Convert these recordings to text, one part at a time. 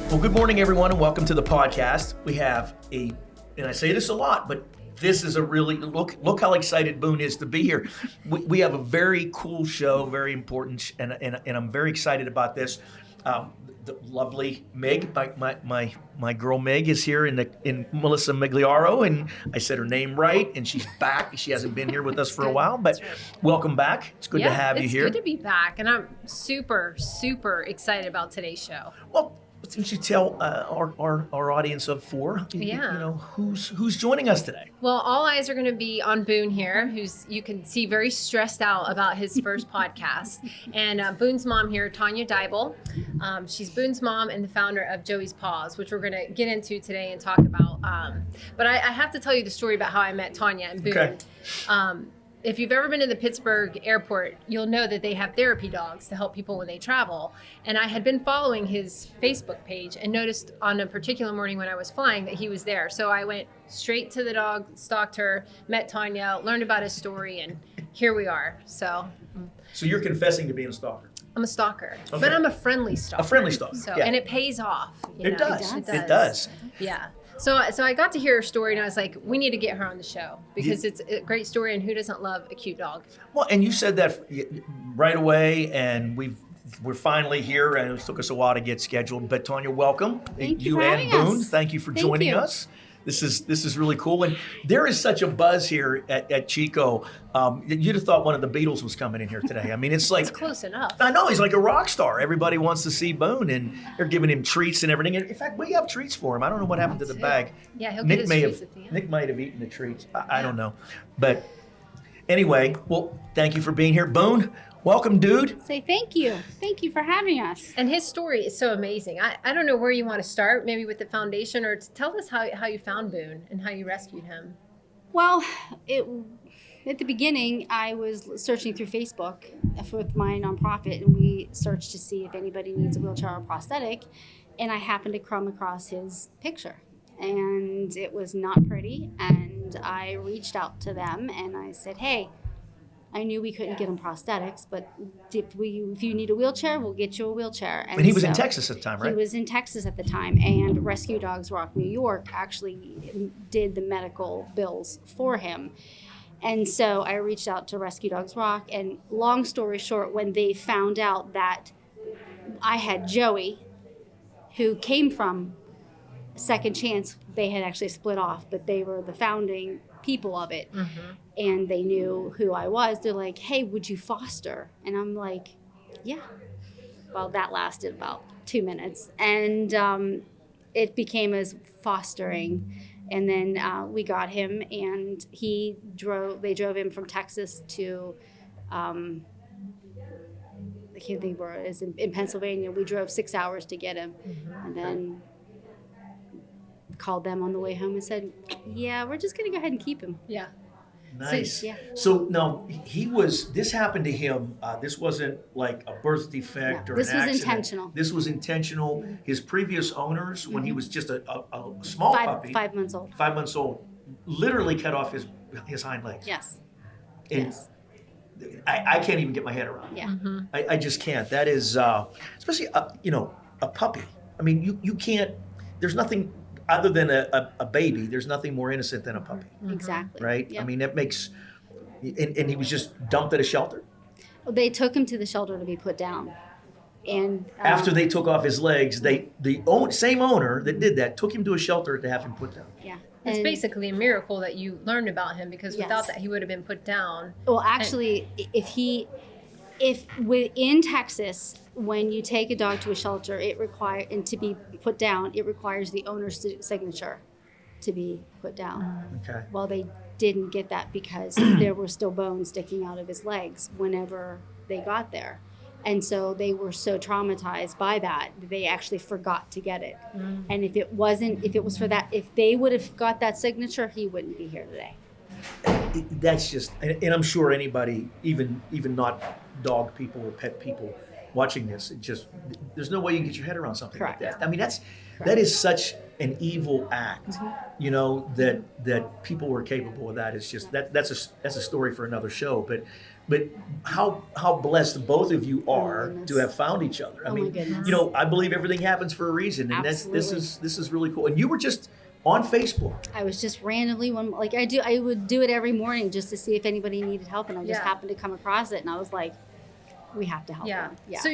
Well, good morning, everyone, and welcome to the podcast. We have and I say this a lot, but this is a really, look how excited Boone is to be here. We have a very cool show, very important, and I'm very excited about this. The lovely Meg, my girl Meg is here in Melissa Migliaro, and I said her name right, and she's back. She hasn't been here with us for a while, but welcome back. It's good to have you here. It's good to be back, and I'm super, super excited about today's show. Well, since you tell our audience of four, you know, who's joining us today? Well, all eyes are going to be on Boone here, who's you can see very stressed out about his first podcast. And Boone's mom here, Tanya Diable. She's Boone's mom and the founder of Joey's Paws, which we're going to get into today and talk about. But I have to tell you the story about how I met Tanya and Boone. Okay. If you've ever been to the Pittsburgh airport, you'll know that they have therapy dogs to help people when they travel. And I had been following his Facebook page and noticed on a particular morning when I was flying that he was there. So I went straight to the dog, stalked her, met Tanya, learned about his story, and here we are. So you're confessing to being a stalker? I'm a stalker, okay. But I'm a friendly stalker. A friendly stalker, so, yeah. And it pays off. It does. Yeah. So I got to hear her story, and I was like, we need to get her on the show because it's a great story, and who doesn't love a cute dog? Well, and you said that right away, and we're finally here, and it took us a while to get scheduled. But Tanya, welcome. Thank you for and having Boone, us. thank you for joining us. This is really cool, and there is such a buzz here at Chico. You'd have thought one of the Beatles was coming in here today. I mean, it's like it's close enough. I know he's like a rock star. Everybody wants to see Boone, and they're giving him treats and everything. And in fact, we have treats for him. I don't know what happened to the bag. Yeah, he'll get his treats at the end. Nick might have eaten the treats. I don't know, but anyway, well, thank you for being here, Boone. Welcome, dude. Say thank you. Thank you for having us. And his story is so amazing. I don't know where you want to start, maybe with the foundation, or tell us how you found Boone and how you rescued him. Well, at the beginning, I was searching through Facebook with my nonprofit, and we searched to see if anybody needs a wheelchair or prosthetic, and I happened to come across his picture. And it was not pretty, and I reached out to them, and I said, hey, I knew we couldn't get him prosthetics, but if you need a wheelchair, we'll get you a wheelchair. And he was in Texas at the time, right? He was in Texas at the time, and Rescue Dogs Rock New York actually did the medical bills for him. And so I reached out to Rescue Dogs Rock, and long story short, when they found out that I had Joey, who came from Second Chance, they had actually split off, but they were the founding people of it. Mm-hmm. And they knew who I was. They're like, hey, would you foster? And I'm like, yeah. Well, that lasted about 2 minutes. And it became as fostering. And then we got him, and they drove him from Texas to, I can't think where it is, in Pennsylvania. We drove 6 hours to get him. Mm-hmm. And then called them on the way home and said, yeah, we're just going to go ahead and keep him. Yeah. Nice. So, yeah. So no, this happened to him. This wasn't like a birth defect or an accident. This was intentional. This was intentional. His previous owners, when he was just a small puppy, 5 months old. 5 months old, literally cut off his hind legs. Yes. And yes. I can't even get my head around it. Yeah. Mm-hmm. I just can't. That is, especially a puppy. I mean, you can't. There's nothing. Other than a baby, there's nothing more innocent than a puppy. Exactly. Right? Yep. I mean, that makes... And he was just dumped at a shelter? Well, they took him to the shelter to be put down. And after they took off his legs, the same owner that did that took him to a shelter to have him put down. Yeah. It's basically a miracle that you learned about him, because without that, he would have been put down. Well, actually, if within Texas, when you take a dog to a shelter, and to be put down, it requires the owner's signature to be put down. Okay. Well, they didn't get that because there were still bones sticking out of his legs whenever they got there. And so they were so traumatized by that, they actually forgot to get it. And if it was for that, if they would have got that signature, he wouldn't be here today. That's just, and I'm sure anybody, even not dog people or pet people watching this, there's no way you can get your head around something Correct. like that. I mean, that is such an evil act, that people were capable of that. It's just that's a story for another show. But how blessed both of you are to have found each other. I mean, my goodness. I believe everything happens for a reason, and this is really cool. And you were just on Facebook. I was just randomly I would do it every morning just to see if anybody needed help, and I just happened to come across it, and I was like, we have to help them. Yeah. So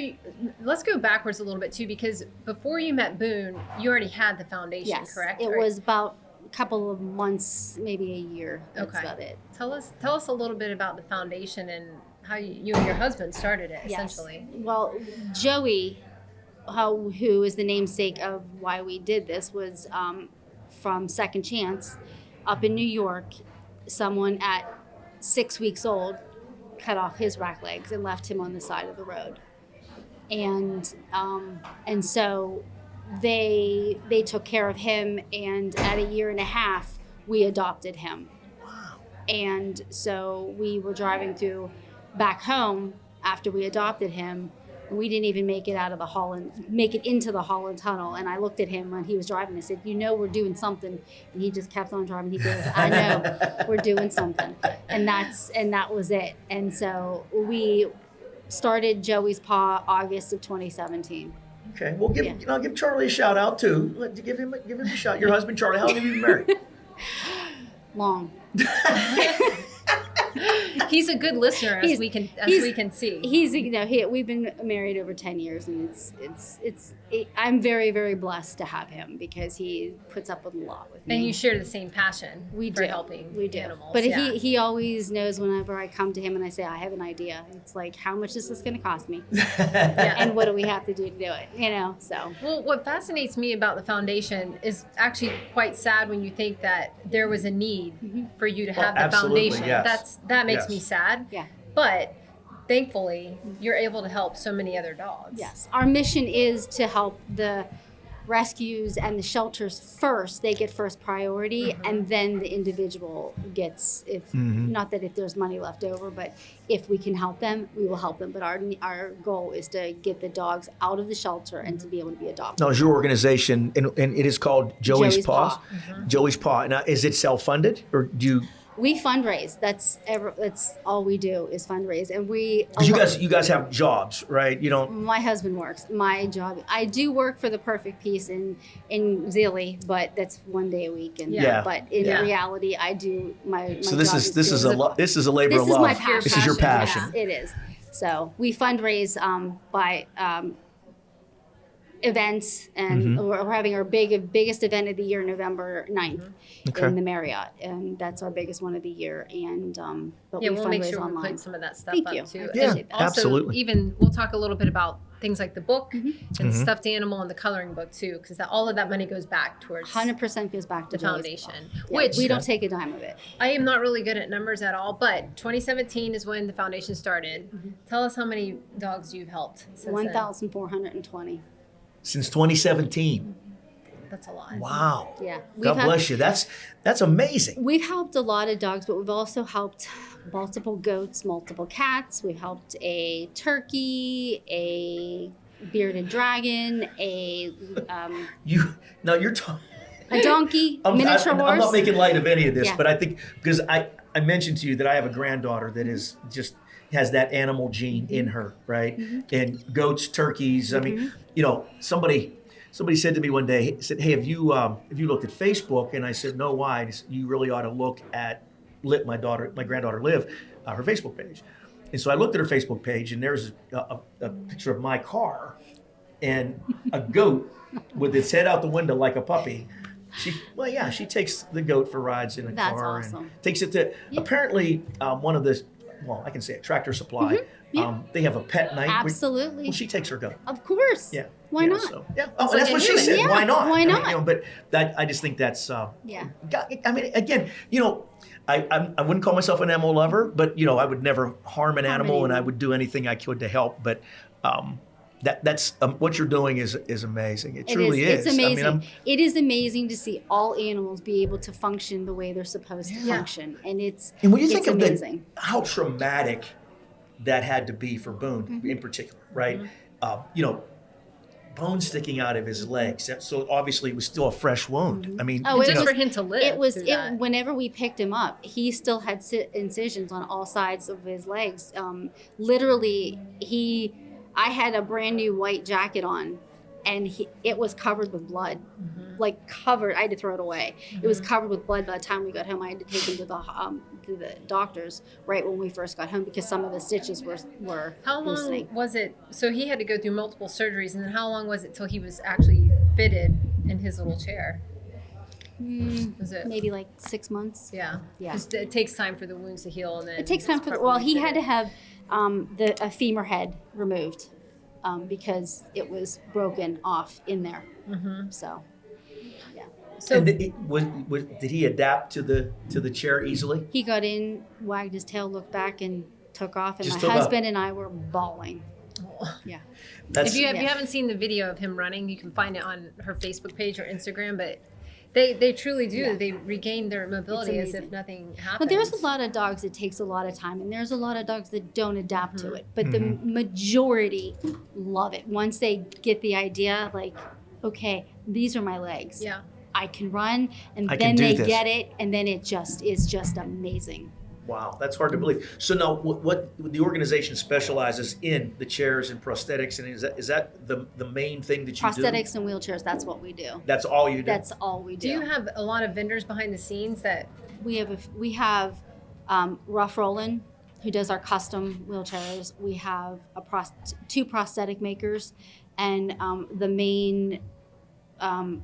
let's go backwards a little bit too, because before you met Boone, you already had the foundation, Yes, correct? it was about a couple of months, maybe a year. That's Okay. about it. Tell us a little bit about the foundation and how you and your husband started it, essentially. Well, Joey, who is the namesake of why we did this, was from Second Chance up in New York. Someone at 6 weeks old cut off his rack legs and left him on the side of the road, and so they took care of him, and at a year and a half we adopted him. Wow. And so we were driving back home after we adopted him. We didn't even make it into the Holland Tunnel. And I looked at him when he was driving. I said, we're doing something. And he just kept on driving. He goes, I know, we're doing something. And that was it. And so we started Joey's Paw August of 2017. Okay, well, give Charlie a shout out too. Give him a shout. Your husband, Charlie, how long have you been married? Long. He's a good listener, as we can see. We've been married over 10 years, and I'm very, very blessed to have him because he puts up with a lot with me. And you share the same passion for helping animals. But he always knows whenever I come to him and I say, I have an idea. It's like, how much is this going to cost me? And what do we have to do to do it? So. Well, what fascinates me about the foundation is actually quite sad when you think that there was a need for you to have the foundation. Yes. That makes me sad. Yeah. But thankfully, you're able to help so many other dogs. Yes. Our mission is to help the rescues and the shelters first. They get first priority, and then the individual gets, not that if there's money left over, but if we can help them, we will help them. But our goal is to get the dogs out of the shelter and to be able to be adopted. Now, is your organization, and it is called Joey's Paw? Joey's Paw. Now, is it self-funded, or do you... We fundraise. That's all we do is fundraise, and you guys have jobs, right? You don't. My husband works. My job. I do work for the Perfect Peace in Zilly, but that's one day a week. And but in reality, I do my. So this is a labor of love. This is my passion. This is your passion. Yes, it is. So we fundraise by. Events, and we're having our biggest event of the year, November 9th in the Marriott, and that's our biggest one of the year. And but we'll make sure online. we put some of that stuff Thank up you. too. Yeah, and also, absolutely. Even we'll talk a little bit about things like the book and the stuffed animal and the coloring book too, because all of that money goes back towards 100% goes back to the foundation. Which we don't take a dime of it. I am not really good at numbers at all, but 2017 is when the foundation started. Tell us how many dogs you've helped since 1,420. Since 2017. That's a lot. Wow. Yeah. God bless you. That's amazing. We've helped a lot of dogs, but we've also helped multiple goats, multiple cats. We've helped a turkey, a bearded dragon, you're talking. A donkey, miniature horse. I'm not making light of any of this, but I think because I mentioned to you that I have a granddaughter that is just has that animal gene in her, right? And goats, turkeys. I mean, somebody said to me one day, said, "Hey, have you looked at Facebook?" And I said, "No, why?" And you really ought to look at my granddaughter Liv, her Facebook page. And so I looked at her Facebook page, and there's a picture of my car and a goat with its head out the window like a puppy. She takes the goat for rides in a car. That's awesome. And takes it to apparently one of the. Well, I can say it, Tractor Supply. They have a pet night. Absolutely. Well, she takes her goat. Of course. Yeah. Why not? So, Oh, that's what she said. Yeah. Why not? Why not? I mean, but I just think that's. Yeah. I mean, again, I wouldn't call myself an animal lover, but I would never harm an animal, and I would do anything I could to help. But that's what you're doing is amazing. It truly is. It's amazing. I mean, it is amazing to see all animals be able to function the way they're supposed to function, and when you think of amazing. How traumatic that had to be for Boone in particular, right? bone sticking out of his legs. So obviously it was still a fresh wound. I mean, Oh, It's it just was- for him to live. It was through that. whenever we picked him up, he still had incisions on all sides of his legs. Literally, I had a brand new white jacket on, and it was covered with blood, like covered. I had to throw it away. It was covered with blood. By the time we got home, I had to take him to the doctors right when we first got home because some of the stitches were How long loosening. was it? So he had to go through multiple surgeries, and then how long was it till he was actually fitted in his little chair? Was it? Maybe like 6 months. Yeah. Yeah. 'Cause it takes time for the wounds to heal, and then It takes time for he had to have a femur head removed because it was broken off in there. So So and did he adapt to the chair easily? he got in, wagged his tail, looked back, and took off. And Just my took off. husband and I were bawling. Yeah. That's if you Yeah. haven't seen the video of him running, you can find it on her Facebook page or Instagram. But they truly do. Yeah. They regain their mobility as if amazing. nothing happened. But there's a lot of dogs that takes a lot of time, and there's a lot of dogs that don't adapt to it. But the majority love it. Once they get the idea, like, okay, these are my legs. Yeah. I can run, and I can then do they this. get it, and then it just is just amazing. Wow, that's hard to believe. So now, what the organization specializes in the chairs and prosthetics, and is that the main thing that you do? Prosthetics and wheelchairs, that's what we do. That's all you do. That's all we do. Do you have a lot of vendors behind the scenes that? We have Rough Rollin', who does our custom wheelchairs. We have two prosthetic makers, and the main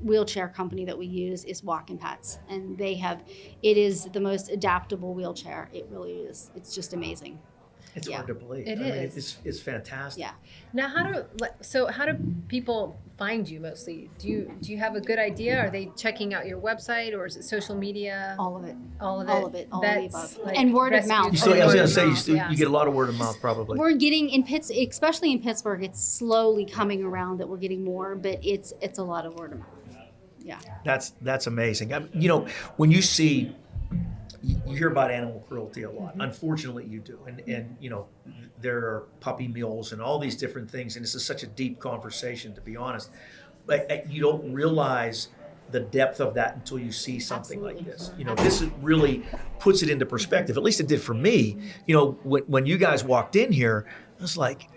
wheelchair company that we use is Walkin' Pets, and it is the most adaptable wheelchair. It really is. It's just amazing. It's Yeah. hard to believe. It I mean, is. it's fantastic. Yeah. Now, how do people find you mostly? Do you have a good idea? Are they checking out your website, or is it social media? All of it. All of it. All of it. All of the That's above. like And word of rescue- mouth. So I was word going of to say, mouth, yeah. you get a lot of word of mouth probably. We're getting especially in Pittsburgh, it's slowly coming around that we're getting more, but it's a lot of word of mouth. Yeah. That's amazing. When you see, you hear about animal cruelty a lot. Unfortunately, you do, and there are puppy mills and all these different things, and this is such a deep conversation, to be honest. But you don't realize the depth of that until you see something like this. This really puts it into perspective. At least it did for me. When you guys walked in here, I was like,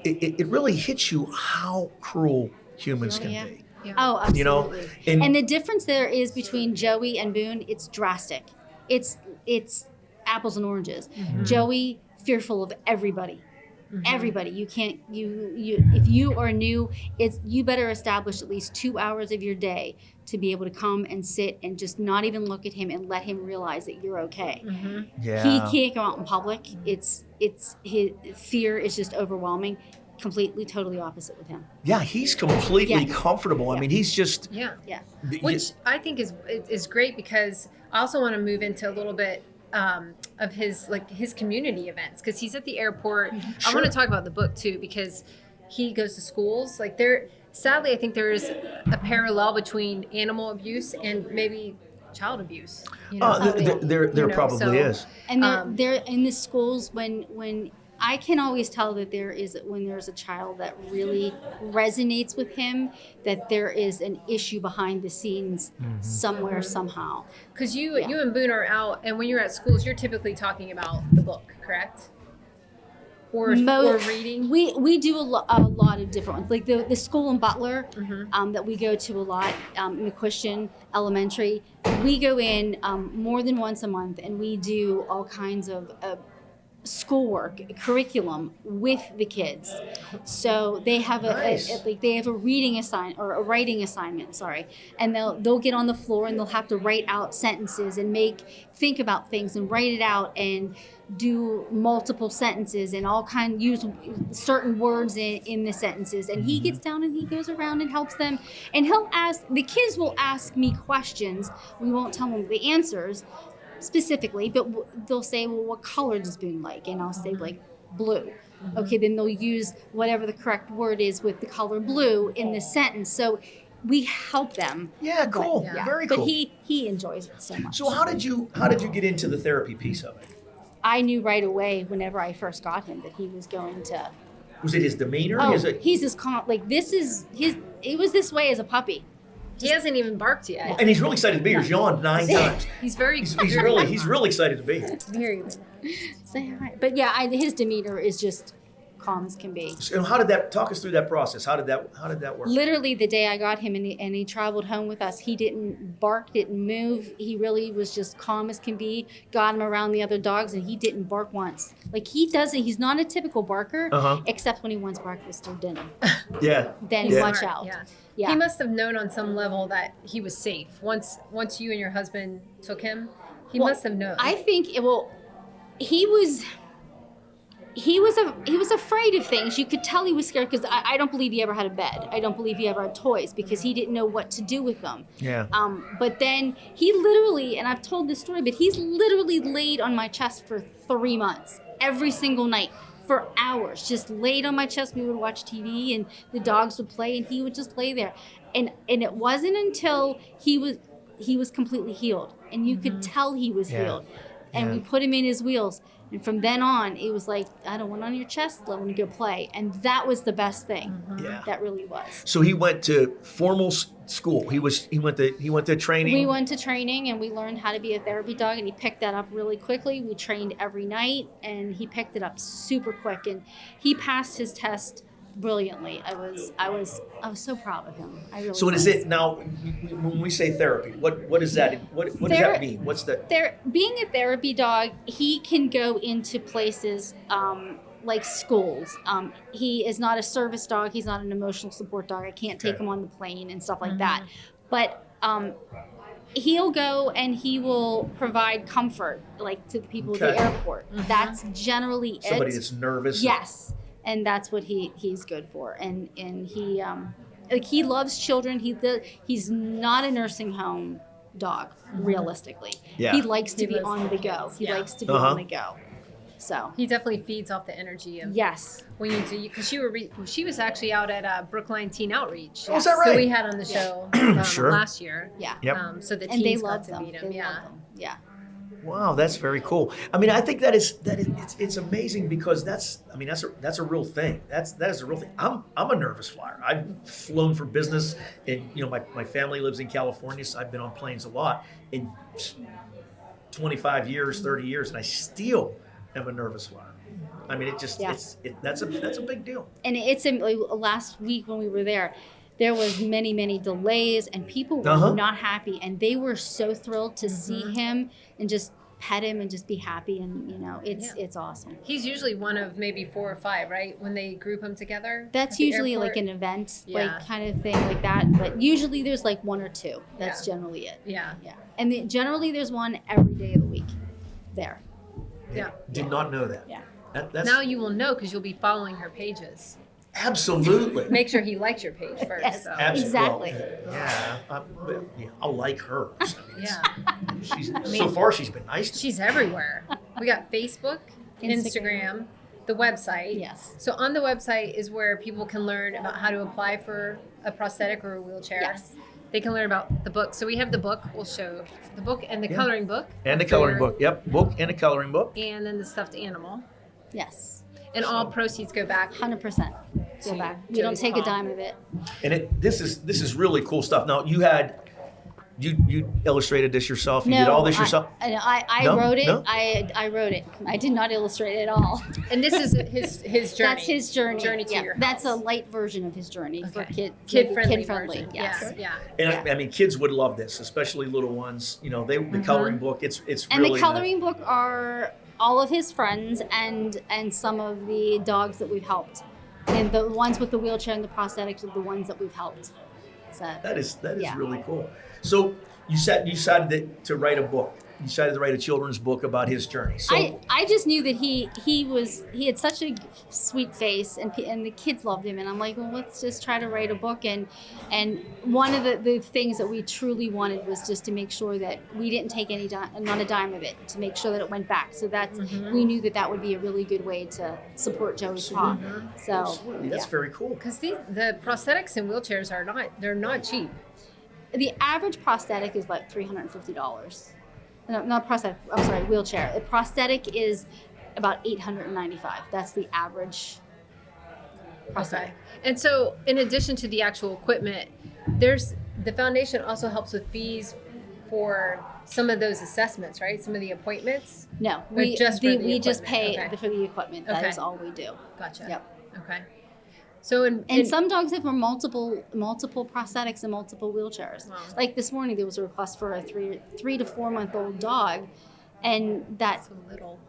it really hits you how cruel humans can Yeah. be. Yeah. Oh, absolutely. and- And the difference there is between Joey and Boone, it's drastic. It's apples and oranges. Joey, fearful of everybody. Everybody. You can't if you are new, you better establish at least 2 hours of your day to be able to come and sit and just not even look at him and let him realize that you're okay. Yeah. He can't go out in public. It's his fear is just overwhelming. Completely, totally opposite with him. Yeah, he's completely Yeah. comfortable. I Yeah. mean, he's just. Yeah. Yeah. Which I think is great, because I also want to move into a little bit of his community events, because he's at the airport. I want to talk about the book too, because he goes to schools. Sadly, I think there is a parallel between animal abuse and maybe child abuse. There probably is. And they're in the schools when I can always tell that when there's a child that really resonates with him, that there is an issue behind the scenes somewhere, somehow. Because you and Boone are out, and when you're at schools, you're typically talking about the book, correct? Or reading. We do a lot of different ones, like the school in Butler that we go to a lot, McCuistion Elementary. We go in more than once a month, and we do all kinds of schoolwork, curriculum with the kids. So they have they have a reading assignment or a writing assignment, and they'll get on the floor and they'll have to write out sentences and think about things and write it out and do multiple sentences and use certain words in the sentences. And he gets down and he goes around and helps them, and the kids will ask me questions. We won't tell them the answers specifically, but they'll say, well, what color does Boone like? And I'll say, like, blue. Okay, then they'll use whatever the correct word is with the color blue in the sentence. So we help them. Yeah, cool. Yeah. Very cool. But he enjoys it so much. So how did you get into the therapy piece of it? I knew right away whenever I first got him that he was going to Was it his demeanor? Oh, he's this like this is his. It was this way as a puppy. He hasn't even barked yet. And he's really excited to be here. He's yawned 9 times. He's very. He's really excited to be here. Very. Say hi. But yeah, his demeanor is just calm as can be. So how did that? Talk us through that process. How did that work? Literally the day I got him and he traveled home with us, he didn't bark, didn't move. He really was just calm as can be. Got him around the other dogs and he didn't bark once. Like he's not a typical barker, except when he wants breakfast or dinner. Yeah. Then watch out. Yeah. Yeah. He must have known on some level that he was safe. Once you and your husband took him, he must have known. I think he was afraid of things. You could tell he was scared because I don't believe he ever had a bed. I don't believe he ever had toys because he didn't know what to do with them. Yeah. But then he literally, and I've told this story, but he's literally laid on my chest for 3 months, every single night, for hours, just laid on my chest. We would watch TV and the dogs would play and he would just lay there. And it wasn't until he was completely healed and you could tell he was healed. And we put him in his wheels. And from then on, it was like, I don't want on your chest, let him go play. And that was the best thing. Yeah. That really was. So he went to formal school. He went to training. We went to training and we learned how to be a therapy dog and he picked that up really quickly. We trained every night and he picked it up super quick and he passed his test brilliantly. I was so proud of him. I really So what is it now? When we say therapy, what is that? What does that mean? What's the? Being a therapy dog, he can go into places like schools. He is not a service dog. He's not an emotional support dog. I can't take him on the plane and stuff like that. But he'll go and he will provide comfort, like to the people at the airport. That's generally Somebody that's nervous. Yes. And that's what he's good for. And he he loves children. He's not a nursing home dog, realistically. Yeah. He likes to be on the go. He likes to be on the go. So he definitely feeds off the energy of when you do, because she was actually out at Brookline Teen Outreach. Oh, is that right? So we had on the show last year. Yeah. Yep. So the and teens they got love to them. meet him. They love them. Yeah. Wow, that's very cool. I mean, I think it's amazing because that's a real thing. That is a real thing. I'm a nervous flyer. I've flown for business, and my family lives in California, so I've been on planes a lot in 25 years, 30 years, and I still am a nervous flyer. I mean, that's a big deal. And it's last week when we were there was many delays and people were not happy and they were so thrilled to see him and just pet him and just be happy and it's awesome. He's usually one of maybe 4 or 5, right? When they group them together. That's usually like an event, like kind of thing like that. But usually there's like 1 or 2. That's generally it. Yeah. Yeah. And generally there's one every day of the week there. Yeah. Did not know that. Yeah. That's, now you will know because you'll be following her pages. Absolutely. Make sure he likes your page first. Yes, so. Exactly. Well, I'll like her. Yeah. So far, she's been nice to me. She's everywhere. We got Facebook, Instagram, the website. Yes. So on the website is where people can learn about how to apply for a prosthetic or a wheelchair. Yes. They can learn about the book. So we have the book. We'll show the book and the coloring book. And the coloring book. Yep. Book and a coloring book. And then the stuffed animal. Yes. And all proceeds go back. 100% go back. We don't take a dime of it. And this is really cool stuff. Now you illustrated this yourself. You did all this yourself. I wrote it. No? I wrote it. I did not illustrate it at all. And this is his journey. That's his journey. Journey to your house. That's a light version of his journey for kid friendly. Yes. Yeah. And I mean, kids would love this, especially little ones. The coloring book. It's and really the coloring book are all of his friends and some of the dogs that we've helped, and the ones with the wheelchair and the prosthetics are the ones that we've helped. So that is really cool. So you decided to write a book. You decided to write a children's book about his journey. So I just knew that he had such a sweet face and the kids loved him, and I'm like, well, let's just try to write a book. And one of the things that we truly wanted was just to make sure that we didn't take not a dime of it, to make sure that it went back. So that's we knew that would be a really good way to support Joey's paw. So absolutely. That's very cool. Because the prosthetics and wheelchairs they're not cheap. The average prosthetic is like $350. No, not prosthetic. I'm sorry, wheelchair. A prosthetic is about $895. That's the average prosthetic. Okay. And so, in addition to the actual equipment, there's the foundation also helps with fees for some of those assessments, right? Some of the appointments. No, Or we just for the we just equipment? pay Okay. for the equipment. That Okay. is all we do. Gotcha. Yep. Okay. So, And some dogs have multiple prosthetics and multiple wheelchairs. Wow. Like this morning, there was a request for a 3 to 4 month old dog, and that so little.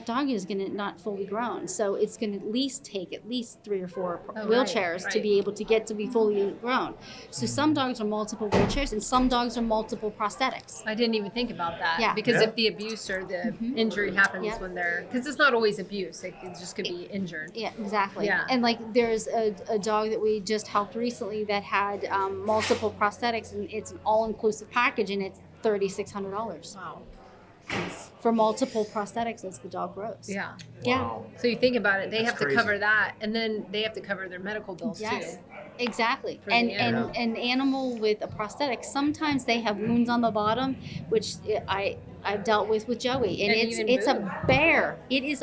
dog is going to not fully grown, so it's going to at least take 3 or 4 Oh, wheelchairs right. to be able to get to be fully grown. So some dogs are multiple wheelchairs, and some dogs are multiple prosthetics. I didn't even think about that. Yeah. Because Yeah. if the abuse or the injury happens Yeah. when they're, because it's not always abuse, it just could be injured. Yeah, exactly. Yeah. And like there's a dog that we just helped recently that had multiple prosthetics, and it's an all-inclusive package, and it's $3,600 Wow. for multiple prosthetics as the dog grows. Yeah. Yeah. Wow. So you think about it, they That's have to crazy. cover that, and then they have to cover their medical bills Yes, too. exactly. For the And animal. an animal with a prosthetic, sometimes they have wounds on the bottom, which I've dealt with Joey, and And it's even a Boone. bear. It is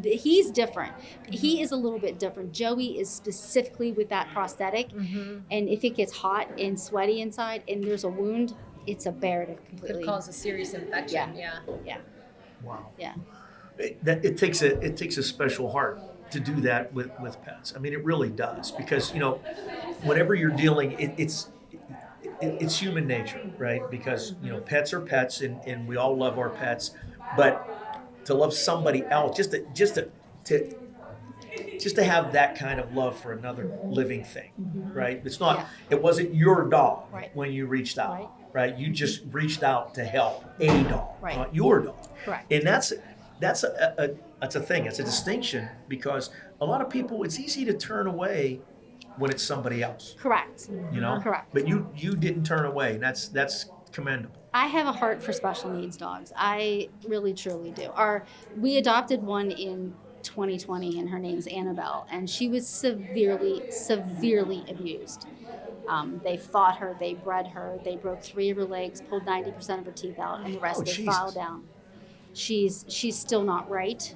he's different. He is a little bit different. Joey is specifically with that prosthetic, and if it gets hot and sweaty inside, and there's a wound, it's a bear to completely. Could cause a serious infection. Yeah. Yeah, Wow. yeah. It takes a special heart to do that with pets. I mean, it really does, because whenever you're dealing, it's human nature, right? Because pets are pets, and we all love our pets, but to love somebody else, just to have that kind of love for another living thing, right? It's not. Yeah. It wasn't your dog Right. when you reached out, Right. right? You just reached out to help a dog, Right. not your dog. Correct. And that's a thing. It's a distinction, because a lot of people, it's easy to turn away when it's somebody else, Correct. Correct. But you didn't turn away, and that's commendable. I have a heart for special needs dogs. I really, truly do. We adopted one in 2020, and her name's Annabelle, and she was severely, severely abused. They fought her, they bred her, they broke 3 of her legs, pulled 90% of her teeth out, and the rest Oh, they Jesus. filed down. She's still not right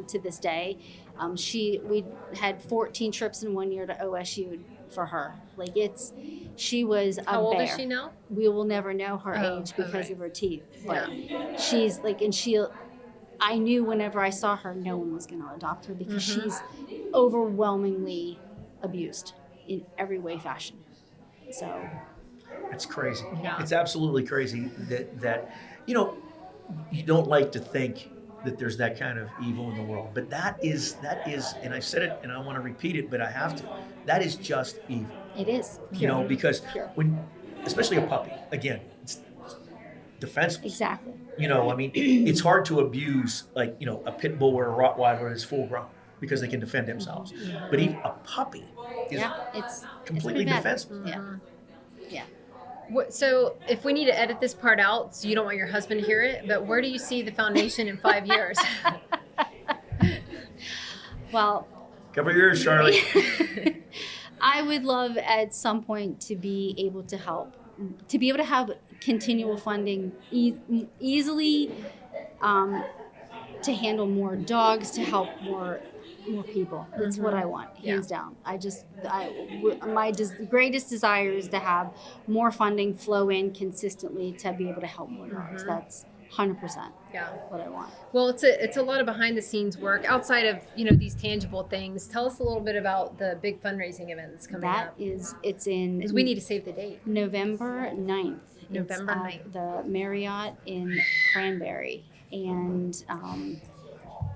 to this day. We had 14 trips in 1 year to OSU for her. Like she was a bear. How old is she now? We will never know her Oh, age because right. of her teeth. But she's like, I knew whenever I saw her, no one was going to adopt her, because she's overwhelmingly abused in every way, fashion. So It's crazy. Yeah. It's absolutely crazy that you don't like to think that there's that kind of evil in the world, but that is, and I've said it and I want to repeat it, but I have to. That is just evil. it is. Because Pure. especially a puppy, again, it's defenseless. Exactly. I mean, it's hard to abuse like a pit bull or a Rottweiler that's full grown, because they can defend themselves. But even a puppy is Yeah, it's completely pretty bad. defenseless. Yeah. Yeah. So if we need to edit this part out, so you don't want your husband to hear it, but where do you see the foundation in 5 years? Well, Cover your ears, Charlie. I would love at some point to be able to help, to be able to have continual funding easily, to handle more dogs, to help more people. That's what I want, hands down. My greatest desire is to have more funding flow in consistently to be able to help more dogs. That's 100% Yeah. what I want. Well, it's a lot of behind the scenes work outside of these tangible things. Tell us a little bit about the big fundraising event that's coming That up. it's in 'Cause we need to save the date. November 9th. November It's 9th. at the Marriott in Cranberry, and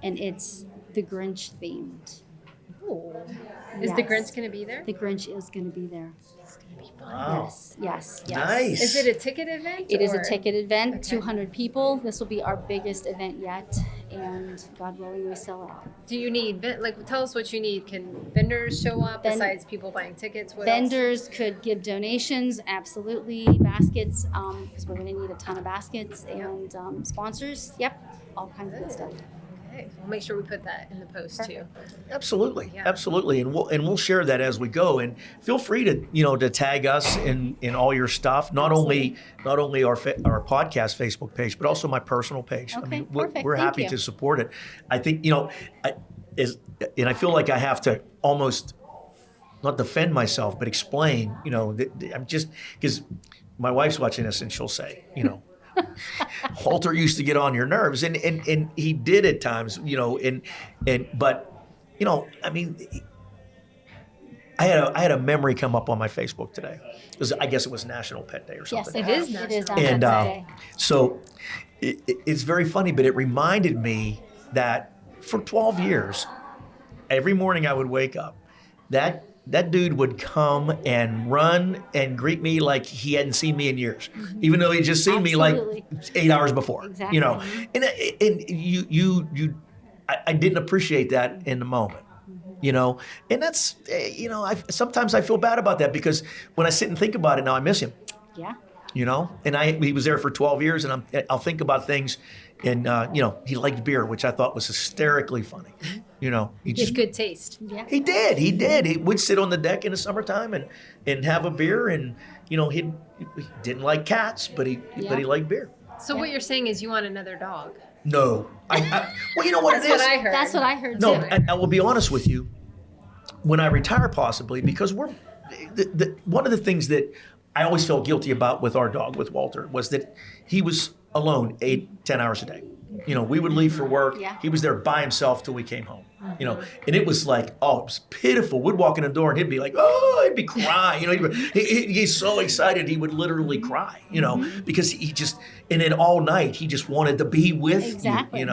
it's the Grinch themed. Ooh. Is the Yes. Grinch going to be there? The Grinch is going to be there. It's going to be fun. Wow. Yes. Nice. Is it a ticket event? It is a or- ticket event, Okay. 200 people. This will be our biggest event yet, and God willing, we sell out. Do you need, tell us what you need. Can vendors show up besides people buying tickets? What else? Vendors could give donations, absolutely. Baskets, because we're going to need a ton of baskets, and sponsors. Yep, all kinds of good stuff. Okay, we'll make sure we put that in the post too. Absolutely, Yeah. absolutely, and we'll share that as we go. And feel free to to tag us in all your stuff. Not only our podcast Facebook page, but also my personal page. Okay, I mean, perfect. we're Thank happy you. to support it. I think and I feel like I have to almost not defend myself, but explain, that I'm just, because my wife's watching this and she'll say, Halter used to get on your nerves, and he did at times, but I mean, I had a memory come up on my Facebook today. I guess it was National Pet Day or something. Yes, It is It is National on And Pet Day. so it's very funny, but it reminded me that for 12 years, every morning I would wake up, that dude would come and run and greet me like he hadn't seen me in years, even though he'd just seen me Absolutely. like 8 hours before. Exactly. And I didn't appreciate that in the moment. And that's, sometimes I feel bad about that, because when I sit and think about it now, I miss him, Yeah. and he was there for 12 years, and I'll think about things, and, he liked beer, which I thought was hysterically funny. He He just, has good taste. Yeah. he did. He would sit on the deck in the summertime and have a beer, and, he didn't like cats, but he liked beer. So what you're saying is you want another dog? No. Well, you know what That's it is? what I heard. That's what I heard No, too. I will be honest with you. When I retire, possibly, because one of the things that I always felt guilty about with our dog, with Walter, was that he was alone 8-10 hours a day. We would leave for work. Yeah. He was there by himself till we came home. And it was like, it was pitiful. We'd walk in the door and he'd be like, he'd be crying. He's so excited he would literally cry. Because he just, and then all night he just wanted to be with Exactly. you.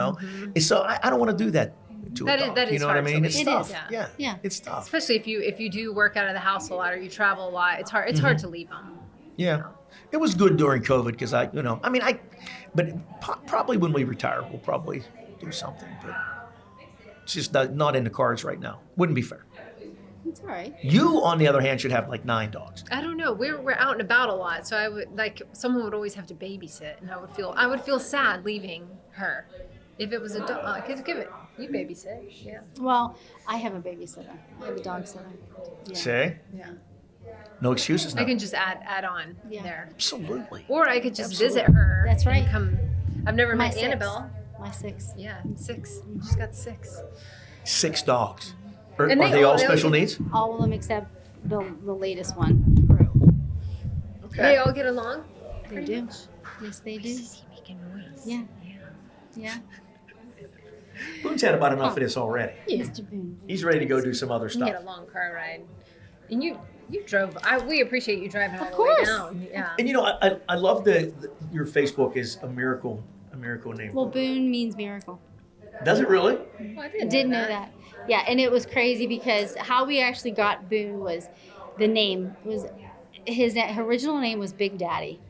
And so I don't want to do that to a dog. That You is know what I hard mean? sometimes. It's It tough. is. Yeah. Yeah. It's tough. Especially if you do work out of the house a lot or you travel a lot, it's hard to leave them. Yeah, it was good during COVID because but probably when we retire, we'll probably do something. But it's just not in the cards right now. Wouldn't be fair. It's all right. You, on the other hand, should have like 9 dogs. I don't know. We're out and about a lot, so I would someone would always have to babysit, and I would feel sad leaving her. If it was a dog, you babysit. Yeah. Well, I have a babysitter. I have a dog sitter. Yeah. Say, Yeah. no excuses now. I can just add on Yeah. there, Absolutely. or I could just Absolutely. visit her. That's right. And come. I've never My met 6. Annabelle. My 6. Yeah, 6. She's got 6. 6 dogs. Are And they all special needs? All of them except the latest one, Prue. Okay. They all get along. They do. Yes, they do. Is he making noise? Yeah. Yeah. Boone's had about enough of this already. Mr. Boone. He's ready to go do some other You had a stuff. long car ride, and you drove. We appreciate you driving all Of the way course. down. Yeah. And I love your Facebook is a miracle name. Well, Boone means miracle. Does it really? Well, I Didn't know that. Yeah, and it was crazy because how we actually got Boone was the name was his original name was Big Daddy.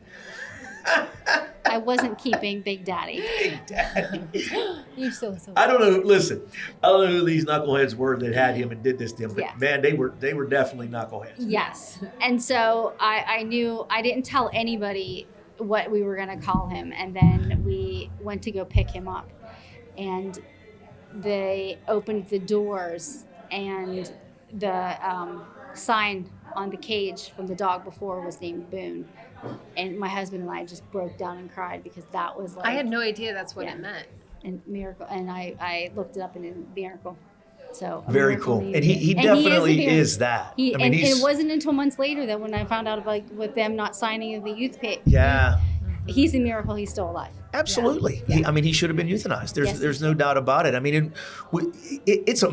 I wasn't keeping Big Daddy. Big Daddy. You so. I don't know. Listen, I don't know who these knuckleheads were that had him and did this to him, but Yeah. man, they were definitely knuckleheads. Yes. And so I knew I didn't tell anybody what we were going to call him. And then we went to go pick him up. And they opened the doors, and the sign on the cage from the dog before was named Boone. And my husband and I just broke down and cried because that was like I had no idea that's what Yeah. it meant. a miracle. And I looked it up and it's miracle. So a Very miracle cool. means- And he is a definitely miracle. is that. He, I mean, and he's it wasn't until months later that when I found out about with them not signing the youth pay, yeah. he's a miracle. He's still alive. Absolutely. Yeah. He should have been euthanized. Yes. There's no doubt about it. I mean, it's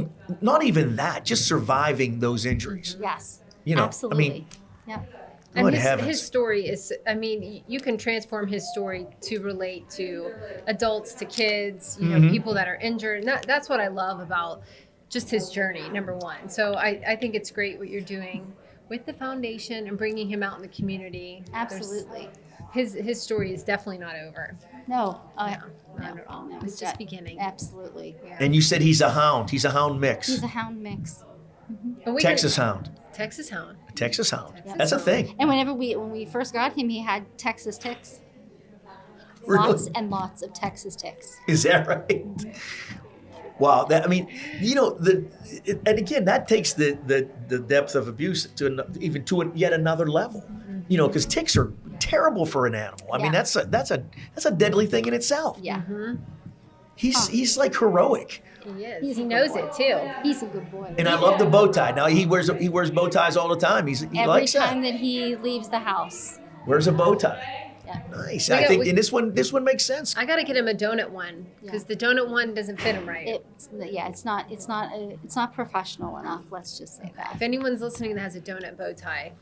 not even that, just surviving those injuries. Yes. You know, I absolutely. mean- yeah. And Good his heavens. story is, I mean, you can transform his story to relate to adults, to kids, Mm-hmm. people that are injured. And that's what I love about just his journey, number one. So I think it's great what you're doing with the foundation and bringing him out in the community. Absolutely. His story is definitely not over. No. Not No. at all. No. It's just beginning. Absolutely. And you said he's a hound. He's a hound mix. He's a hound mix. And we Texas hound. Texas Hound. A Texas hound. Yep. That's a thing. And when we first got him, he had Texas ticks. Really? Lots and lots of Texas ticks. Is that right? Wow. And again, that takes the depth of abuse to yet another level. Because ticks are terrible for an animal. I mean, Yeah. that's a deadly thing in itself. Yeah. He's like heroic. He is. He's He a knows good it boy. too. He's a good boy. And I love the bow tie. Now he wears bow ties all the time. He Every likes time that. that he leaves the house. Wears a bow tie. Yeah. Nice. We I got- think we- and this one makes sense. I got to get him a donut one because the donut one doesn't fit him right. It's not professional enough. Let's just say that. If anyone's listening that has a donut bow tie,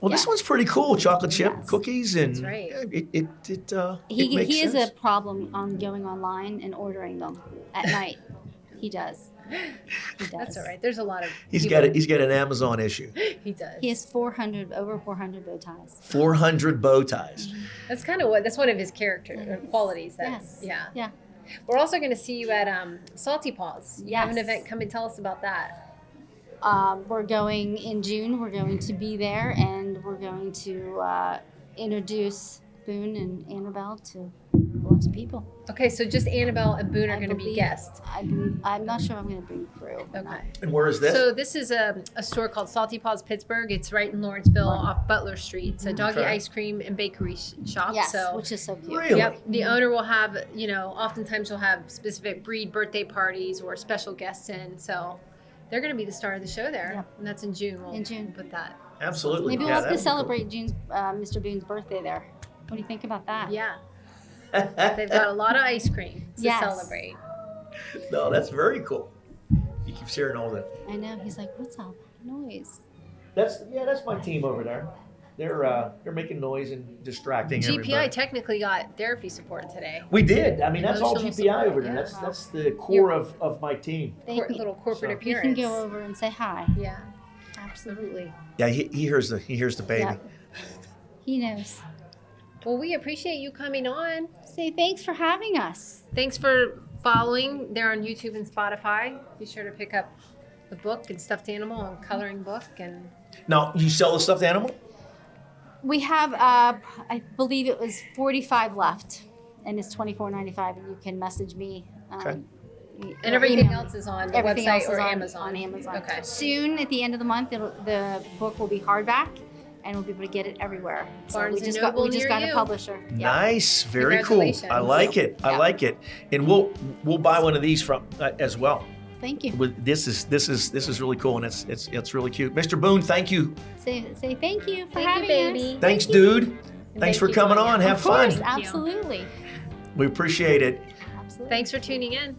Well, this Yes. one's pretty cool. Chocolate chip Yes. cookies and That's right. it makes He has sense. a problem on going online and ordering them at night. He does. He does. that's all right. There's a lot of. He's people- got an Amazon issue. He does. He has over 400 bow ties. 400 bow ties. That's kind of that's one of his character qualities. That, Yes. Yeah. Yeah. We're also going to see you at Salty Paws. You have an Yes. event. Come and tell us about that. We're going in June. We're going to be there, and we're going to introduce Boone and Annabelle to lots of people. Okay, so just Annabelle and Boone are I going to be believe- guests. I'm not sure I'm going to bring crew. or not. Okay. And where is this? So this is a store called Salty Paws Pittsburgh. It's right in Lawrenceville off Butler Street. It's a doggy Okay. ice cream and bakery shop. Yes, So which is so cute. Really? yep, the owner will have, oftentimes you'll have specific breed birthday parties or special guests in. So they're going to be the star of the show there. Yep. And that's in June. We'll In June. put that. Absolutely. Maybe Yeah, we'll have that to would be cool. celebrate Mr. Boone's birthday there. What do you think about that? Yeah. They've got a lot of ice cream to Yes. celebrate. No, that's very cool. You keep sharing all that. I know. He's like, what's all that noise? That's my team over there. They're making noise and distracting GPI everybody. technically got therapy support today. We did. I mean, that's all Emotional GPI support, over there. yeah. That's the core of my team. Little corporate So- You appearance. can go over and say hi. Yeah. Absolutely. Yeah, he hears the baby. Yeah. He knows. Well, we appreciate you coming on. Say thanks for having us. Thanks for following. They're on YouTube and Spotify. Be sure to pick up the book and stuffed animal and coloring book. And Now, you sell the stuffed animal? We have, I believe it was 45 left, and it's $24.95, and you can message me. Okay. and everything else is on the Everything else website is or on Amazon. On Amazon. Okay. Soon, at the end of the month, the book will be hardback, and we'll be able to get it everywhere. Barnes we and just Noble got near a you. publisher. Yeah. Nice, very cool. Congratulations. I like it. I Yeah. like it. And we'll buy one of these from as well. Thank you. This is really cool and it's really cute. Mr. Boone, thank you. Say thank you for Thank you, having baby. us. Thanks, Thank you. dude. And Thanks thank for you, coming Tanya. on. Have Of course, fun. absolutely. We appreciate it. Absolutely. Thanks for tuning in.